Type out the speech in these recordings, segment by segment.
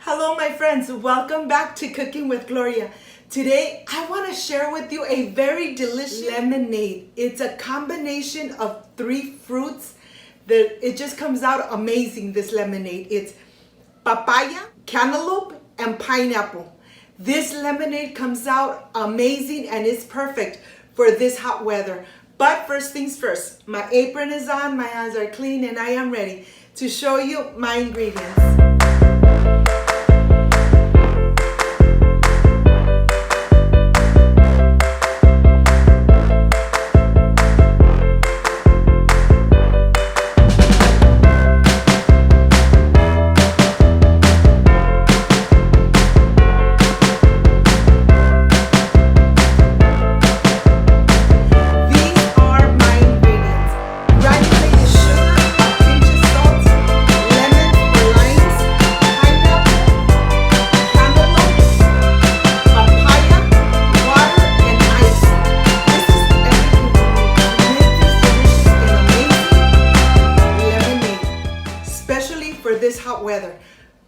Hello, my friends. Welcome back to Cooking with Gloria. Today, I want to share with you a very delicious lemonade. It's a combination of 3 fruits. It just comes out amazing, this lemonade. It's papaya, cantaloupe, and pineapple. This lemonade comes out amazing and it's perfect for this hot weather. But first things first, my apron is on, my hands are clean, and I am ready to show you my ingredients. For this hot weather.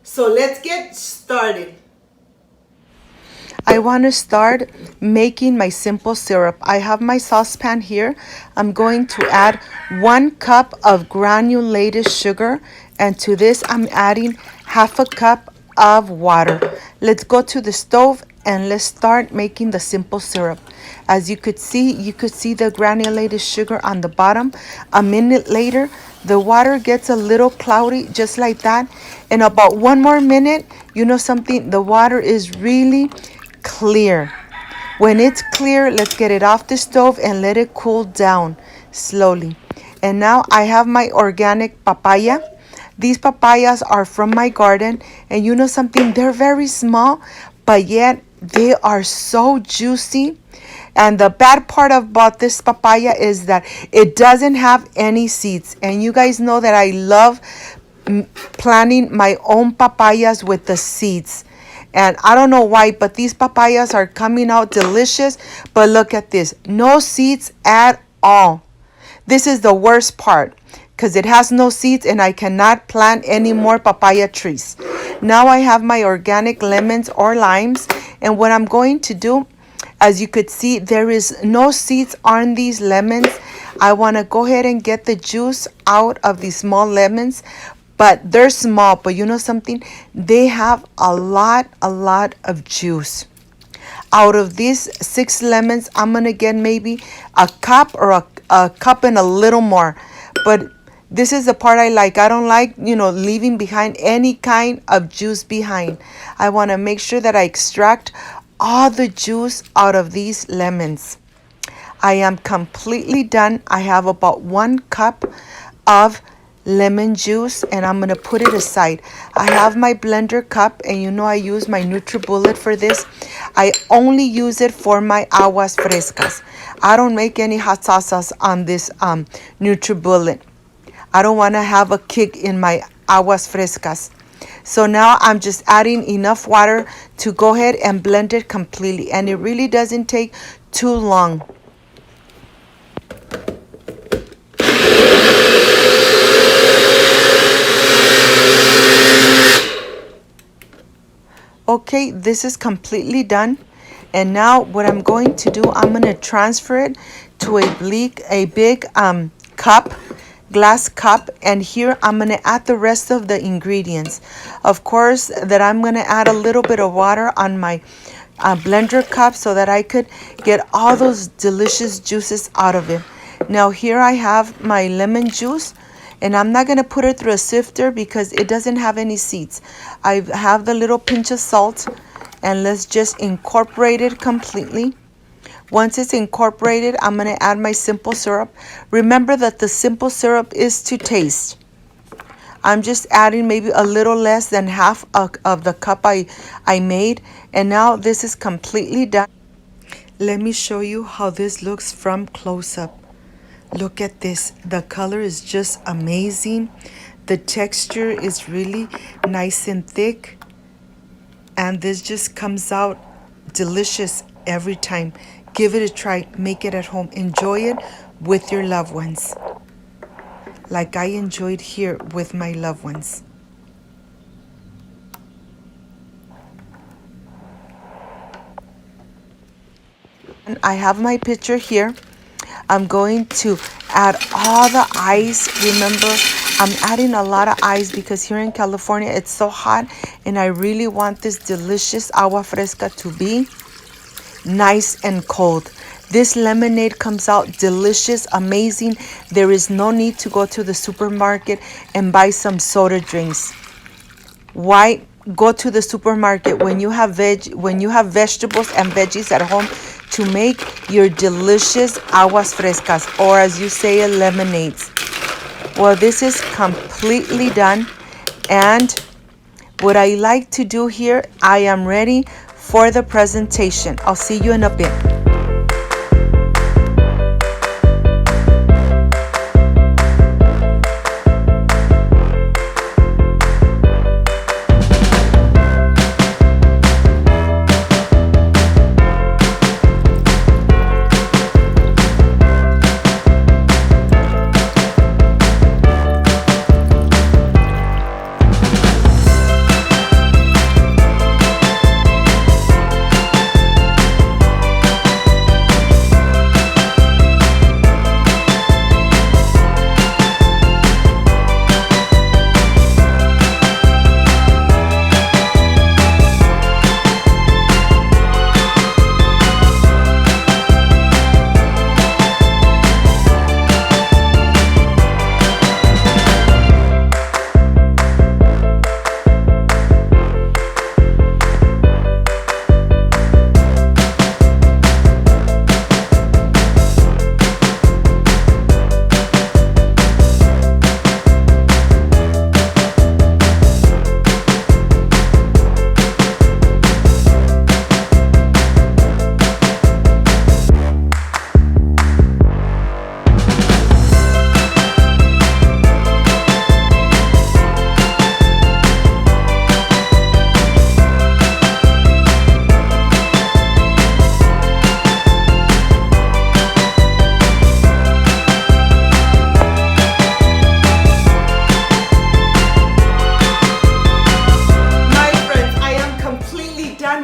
So let's get started. I want to start making my simple syrup. I have my saucepan here. I'm going to add 1 cup of granulated sugar, and to this I'm adding half a cup of water. Let's go to the stove and let's start making the simple syrup. As you could see the granulated sugar on the bottom. A minute later, the water gets a little cloudy, just like that. In about 1 more minute, you know something, the water is really clear. When it's clear, let's get it off the stove and let it cool down slowly. And now I have my organic papaya. These papayas are from my garden, and you know something, they're very small, but yet they are so juicy. And the bad part about this papaya is that it doesn't have any seeds. And you guys know that I love planting my own papayas with the seeds. And I don't know why, but these papayas are coming out delicious. But look at this, no seeds at all. This is the worst part, because it has no seeds and I cannot plant any more papaya trees. Now I have my organic lemons or limes, and what I'm going to do, as you could see, there is no seeds on these lemons. I want to go ahead and get the juice out of these small lemons, but they're small, but you know something, they have a lot of juice. Out of these 6 lemons, I'm going to get maybe a cup or a cup and a little more. But this is the part I like. I don't like, leaving behind any kind of juice behind. I want to make sure that I extract all the juice out of these lemons. I am completely done. I have about 1 cup of lemon juice, and I'm gonna put it aside. I have my blender cup, and I use my NutriBullet for this. I only use it for my aguas frescas. I don't make any hot sauces on this NutriBullet. I don't want to have a kick in my aguas frescas. So now I'm just adding enough water to go ahead and blend it completely, and it really doesn't take too long. Okay, this is completely done. And now what I'm going to do, I'm going to transfer it to a big glass cup, and here I'm going to add the rest of the ingredients. Of course, that I'm going to add a little bit of water on my blender cup so that I could get all those delicious juices out of it. Now here I have my lemon juice, and I'm not going to put it through a sifter because it doesn't have any seeds. I have the little pinch of salt, and let's just incorporate it completely. Once it's incorporated, I'm going to add my simple syrup. Remember that the simple syrup is to taste. I'm just adding maybe a little less than half of the cup I made. And now this is completely done. Let me show you how this looks from close up. Look at this. The color is just amazing. The texture is really nice and thick. And this just comes out delicious every time. Give it a try. Make it at home. Enjoy it with your loved ones, like I enjoyed here with my loved ones. I have my pitcher here. I'm going to add all the ice. Remember, I'm adding a lot of ice because here in California it's so hot and I really want this delicious agua fresca to be nice and cold. This lemonade comes out delicious, amazing. There is no need to go to the supermarket and buy some soda drinks. Why go to the supermarket when you have vegetables and veggies at home to make your delicious aguas frescas, or as you say, lemonades? Well, this is completely done, and what I like to do here, I am ready for the presentation. I'll see you in a bit.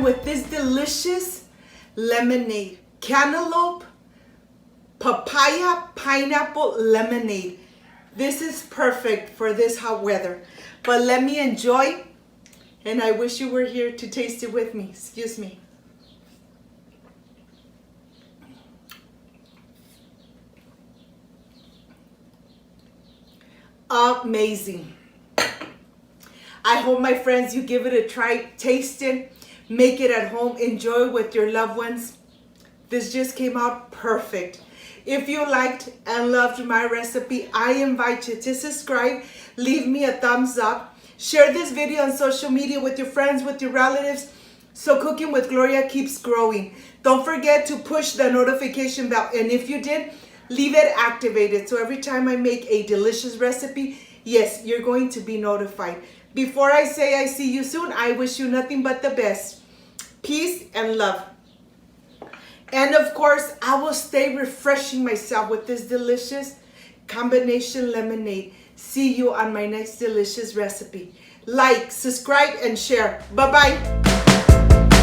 With this delicious lemonade, cantaloupe, papaya, pineapple lemonade. This is perfect for this hot weather. But let me enjoy, and I wish you were here to taste it with me. Excuse me. Amazing. I hope, my friends, you give it a try. Taste it. Make it at home. Enjoy it with your loved ones. This just came out perfect. If you liked and loved my recipe, I invite you to subscribe. Leave me a thumbs up. Share this video on social media with your friends, with your relatives, so Cooking with Gloria keeps growing. Don't forget to push the notification bell. And if you did, leave it activated. So every time I make a delicious recipe, yes, you're going to be notified. Before I say I see you soon, I wish you nothing but the best. Peace and love. And of course, I will stay refreshing myself with this delicious combination lemonade. See you on my next delicious recipe. Like, subscribe, and share. Bye-bye.